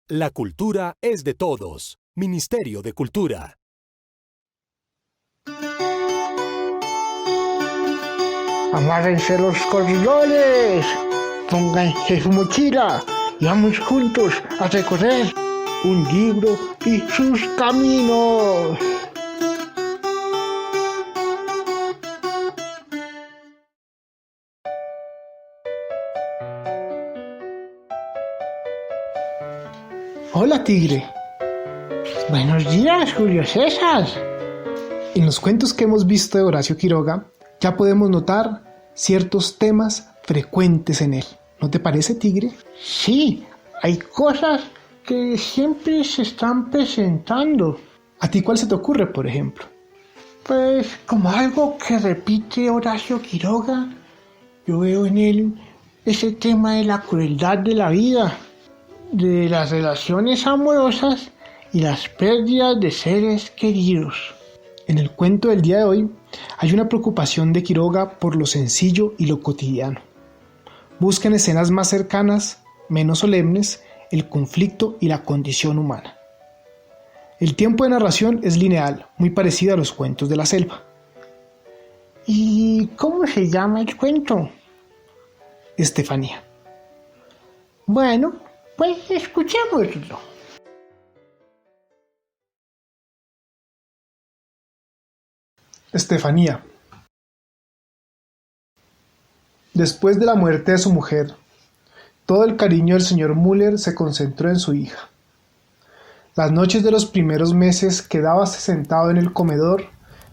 La cultura es de todos. Ministerio de Cultura. Amárrense los corredores, pónganse su mochila y vamos juntos a recorrer un libro y sus caminos. Hola, tigre. Buenos días, Julio César. En los cuentos que hemos visto de Horacio Quiroga, ya podemos notar ciertos temas frecuentes en él. ¿No te parece, tigre? Sí, hay cosas que siempre se están presentando. ¿A ti cuál se te ocurre, por ejemplo? Pues como algo que repite Horacio Quiroga, yo veo en él ese tema de la crueldad de la vida, de las relaciones amorosas y las pérdidas de seres queridos. En el cuento del día de hoy hay una preocupación de Quiroga por lo sencillo y lo cotidiano. Busca en escenas más cercanas, menos solemnes, el conflicto y la condición humana. El tiempo de narración es lineal, muy parecido a los cuentos de la selva. ¿Y cómo se llama el cuento? Estefanía. Bueno, pues escuchémoslo. Estefanía. Después de la muerte de su mujer, todo el cariño del señor Müller se concentró en su hija. Las noches de los primeros meses quedábase sentado en el comedor,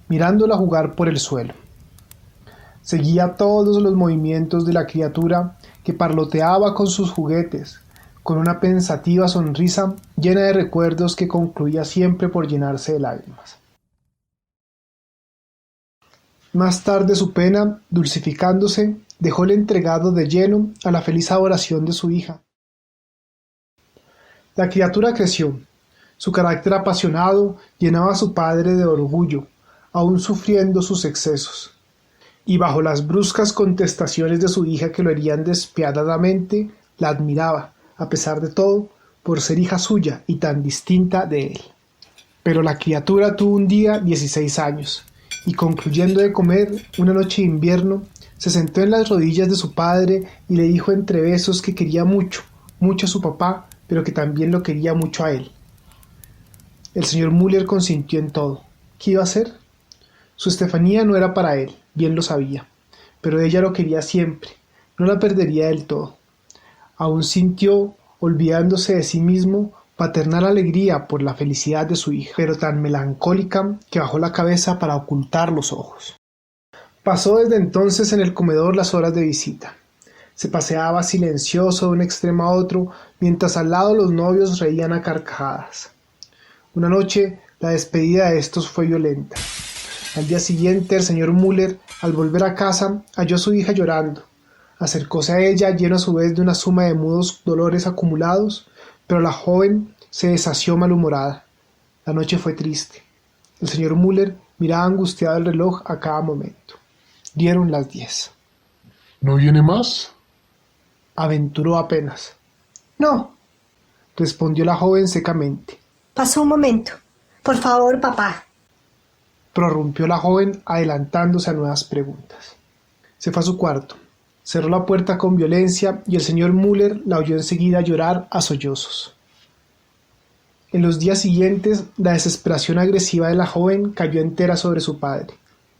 mirándola jugar por el suelo. Seguía todos los movimientos de la criatura que parloteaba con sus juguetes, con una pensativa sonrisa llena de recuerdos que concluía siempre por llenarse de lágrimas. Más tarde su pena, dulcificándose, dejóle entregado de lleno a la feliz adoración de su hija. La criatura creció. Su carácter apasionado llenaba a su padre de orgullo, aún sufriendo sus excesos. Y bajo las bruscas contestaciones de su hija que lo herían despiadadamente, la admiraba, a pesar de todo, por ser hija suya y tan distinta de él. Pero la criatura tuvo un día 16 años, y concluyendo de comer una noche de invierno, se sentó en las rodillas de su padre y le dijo entre besos que quería mucho, mucho a su papá, pero que también lo quería mucho a él. El señor Müller consintió en todo. ¿Qué iba a hacer? Su Estefanía no era para él, bien lo sabía, pero ella lo quería siempre, no la perdería del todo. Aún sintió, olvidándose de sí mismo, paternal alegría por la felicidad de su hija, pero tan melancólica que bajó la cabeza para ocultar los ojos. Pasó desde entonces en el comedor las horas de visita. Se paseaba silencioso de un extremo a otro, mientras al lado los novios reían a carcajadas. Una noche la despedida de estos fue violenta. Al día siguiente el señor Müller, al volver a casa, halló a su hija llorando. Acercóse a ella, lleno a su vez de una suma de mudos dolores acumulados, pero la joven se desació malhumorada. La noche fue triste. El señor Müller miraba angustiado el reloj a cada momento. Dieron las 10. ¿No viene más? Aventuró apenas. No, respondió la joven secamente. Pasó un momento. Por favor, papá. Prorrumpió la joven adelantándose a nuevas preguntas. Se fue a su cuarto. Cerró la puerta con violencia y el señor Müller la oyó enseguida llorar a sollozos. En los días siguientes, la desesperación agresiva de la joven cayó entera sobre su padre,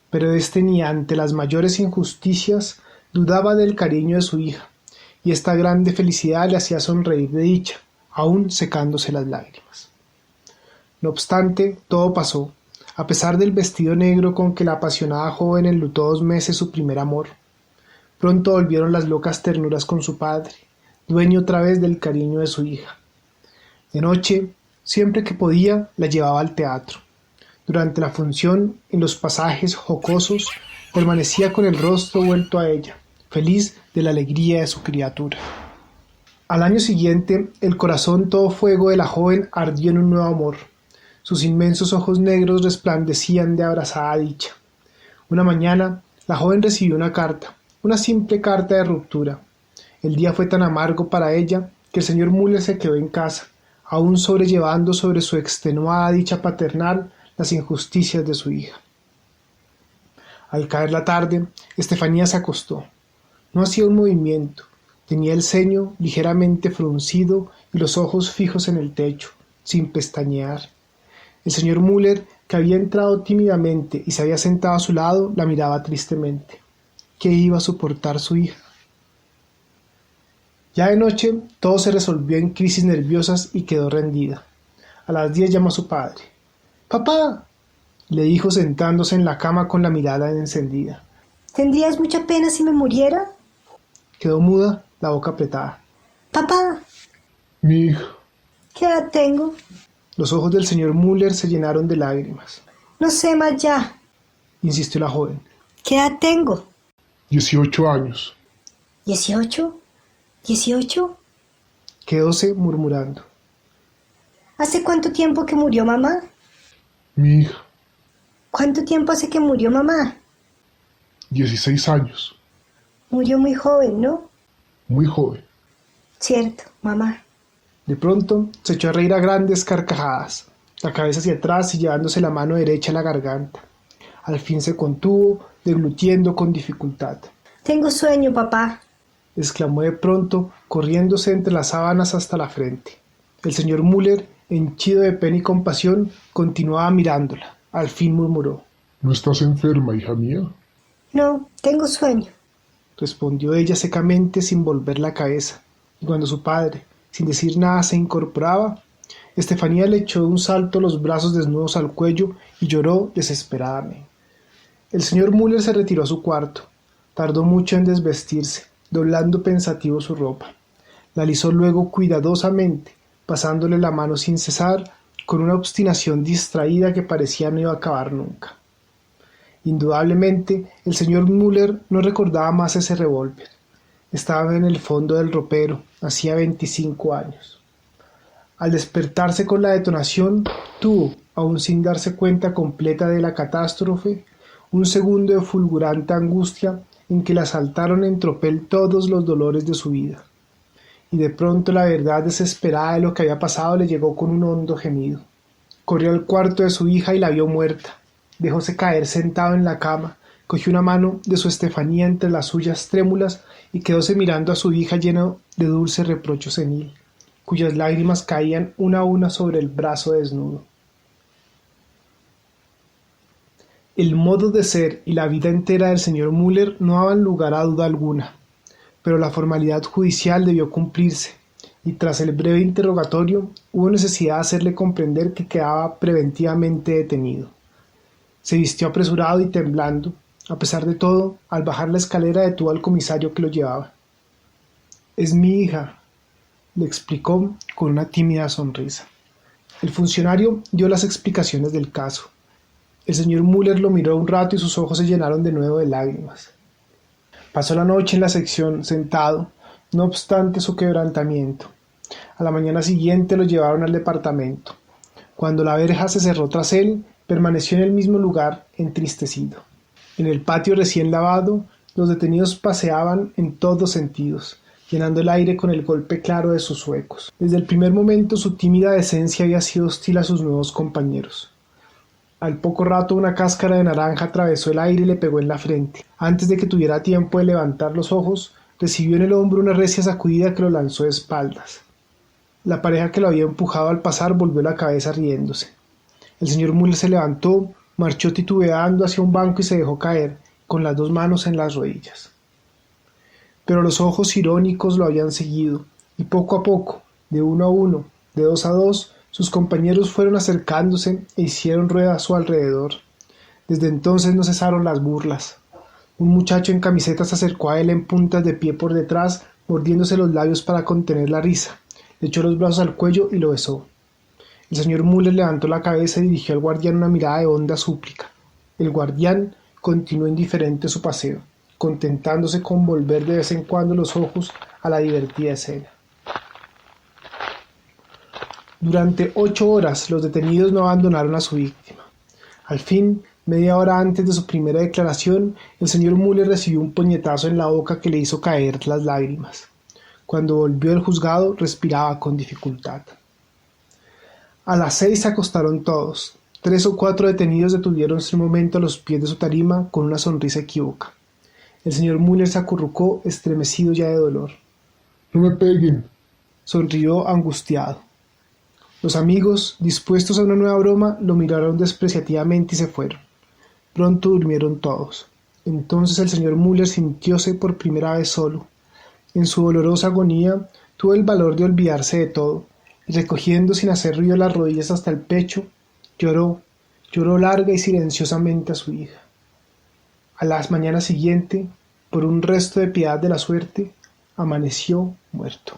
pero éste ni ante las mayores injusticias dudaba del cariño de su hija, y esta grande felicidad le hacía sonreír de dicha, aún secándose las lágrimas. No obstante, todo pasó, a pesar del vestido negro con que la apasionada joven enlutó 2 meses su primer amor. Pronto volvieron las locas ternuras con su padre, dueño otra vez del cariño de su hija. De noche, siempre que podía, la llevaba al teatro. Durante la función, en los pasajes jocosos, permanecía con el rostro vuelto a ella, feliz de la alegría de su criatura. Al año siguiente, el corazón todo fuego de la joven ardió en un nuevo amor. Sus inmensos ojos negros resplandecían de abrazada dicha. Una mañana, la joven recibió una carta, una simple carta de ruptura. El día fue tan amargo para ella que el señor Müller se quedó en casa, aún sobrellevando sobre su extenuada dicha paternal las injusticias de su hija. Al caer la tarde, Estefanía se acostó. No hacía un movimiento, tenía el ceño ligeramente fruncido y los ojos fijos en el techo, sin pestañear. El señor Müller, que había entrado tímidamente y se había sentado a su lado, la miraba tristemente. ¿Qué iba a soportar su hija? Ya de noche todo se resolvió en crisis nerviosas y quedó rendida. A las 10 llamó a su padre. «¡Papá!», le dijo sentándose en la cama con la mirada encendida. ¿Tendrías mucha pena si me muriera? Quedó muda, la boca apretada. Papá, Mi hija, ¿qué edad tengo? Los ojos del señor Müller se llenaron de lágrimas. No sé más ya. Insistió la joven. ¿Qué edad tengo? 18 años. ¿18? ¿18? Quedóse murmurando. ¿Hace cuánto tiempo que murió mamá? Mi hija, ¿Cuánto tiempo hace que murió mamá? 16 años. Murió muy joven, ¿no? Muy joven. Cierto, mamá. De pronto se echó a reír a grandes carcajadas, la cabeza hacia atrás y llevándose la mano derecha a la garganta. Al fin se contuvo, deglutiendo con dificultad. Tengo sueño, papá. Exclamó de pronto, corriéndose entre las sábanas hasta la frente. El señor Müller, henchido de pena y compasión, continuaba mirándola. Al fin murmuró. ¿No estás enferma, hija mía? No, tengo sueño. Respondió ella secamente sin volver la cabeza, y cuando su padre, sin decir nada, se incorporaba, Estefanía le echó de un salto los brazos desnudos al cuello y lloró desesperadamente. El señor Müller se retiró a su cuarto. Tardó mucho en desvestirse, doblando pensativo su ropa. La alisó luego cuidadosamente, pasándole la mano sin cesar, con una obstinación distraída que parecía no iba a acabar nunca. Indudablemente, el señor Müller no recordaba más ese revólver. Estaba en el fondo del ropero, hacía 25 años. Al despertarse con la detonación, tuvo, aun sin darse cuenta completa de la catástrofe, un segundo de fulgurante angustia en que le asaltaron en tropel todos los dolores de su vida. Y de pronto la verdad desesperada de lo que había pasado le llegó con un hondo gemido. Corrió al cuarto de su hija y la vio muerta. Dejóse caer sentado en la cama, cogió una mano de su Estefanía entre las suyas trémulas y quedóse mirando a su hija lleno de dulce reprocho senil, cuyas lágrimas caían una a una sobre el brazo desnudo. El modo de ser y la vida entera del señor Müller no daban lugar a duda alguna, pero la formalidad judicial debió cumplirse, y tras el breve interrogatorio hubo necesidad de hacerle comprender que quedaba preventivamente detenido. Se vistió apresurado y temblando. A pesar de todo, al bajar la escalera detuvo al comisario que lo llevaba. «Es mi hija», le explicó con una tímida sonrisa. El funcionario dio las explicaciones del caso. El señor Müller lo miró un rato y sus ojos se llenaron de nuevo de lágrimas. Pasó la noche en la sección, sentado, no obstante su quebrantamiento. A la mañana siguiente lo llevaron al departamento. Cuando la verja se cerró tras él, permaneció en el mismo lugar, entristecido. En el patio recién lavado, los detenidos paseaban en todos sentidos, llenando el aire con el golpe claro de sus zuecos. Desde el primer momento su tímida decencia había sido hostil a sus nuevos compañeros. Al poco rato una cáscara de naranja atravesó el aire y le pegó en la frente. Antes de que tuviera tiempo de levantar los ojos, recibió en el hombro una recia sacudida que lo lanzó de espaldas. La pareja que lo había empujado al pasar volvió la cabeza riéndose. El señor Müller se levantó, marchó titubeando hacia un banco y se dejó caer, con las dos manos en las rodillas. Pero los ojos irónicos lo habían seguido, y poco a poco, de uno a uno, de dos a dos, sus compañeros fueron acercándose e hicieron rueda a su alrededor. Desde entonces no cesaron las burlas. Un muchacho en camiseta se acercó a él en puntas de pie por detrás, mordiéndose los labios para contener la risa. Le echó los brazos al cuello y lo besó. El señor Müller levantó la cabeza y dirigió al guardián una mirada de honda súplica. El guardián continuó indiferente su paseo, contentándose con volver de vez en cuando los ojos a la divertida escena. Durante 8 horas los detenidos no abandonaron a su víctima. Al fin, media hora antes de su primera declaración, el señor Müller recibió un puñetazo en la boca que le hizo caer las lágrimas. Cuando volvió del juzgado, respiraba con dificultad. A las 6 se acostaron todos. 3 o 4 detenidos detuviéronse un momento a los pies de su tarima con una sonrisa equívoca. El señor Müller se acurrucó, estremecido ya de dolor. No me peguen. Sonrió angustiado. Los amigos, dispuestos a una nueva broma, lo miraron despreciativamente y se fueron. Pronto durmieron todos. Entonces el señor Müller sintióse por primera vez solo. En su dolorosa agonía tuvo el valor de olvidarse de todo, y recogiendo sin hacer ruido las rodillas hasta el pecho, lloró larga y silenciosamente a su hija. A la mañana siguiente, por un resto de piedad de la suerte, amaneció muerto.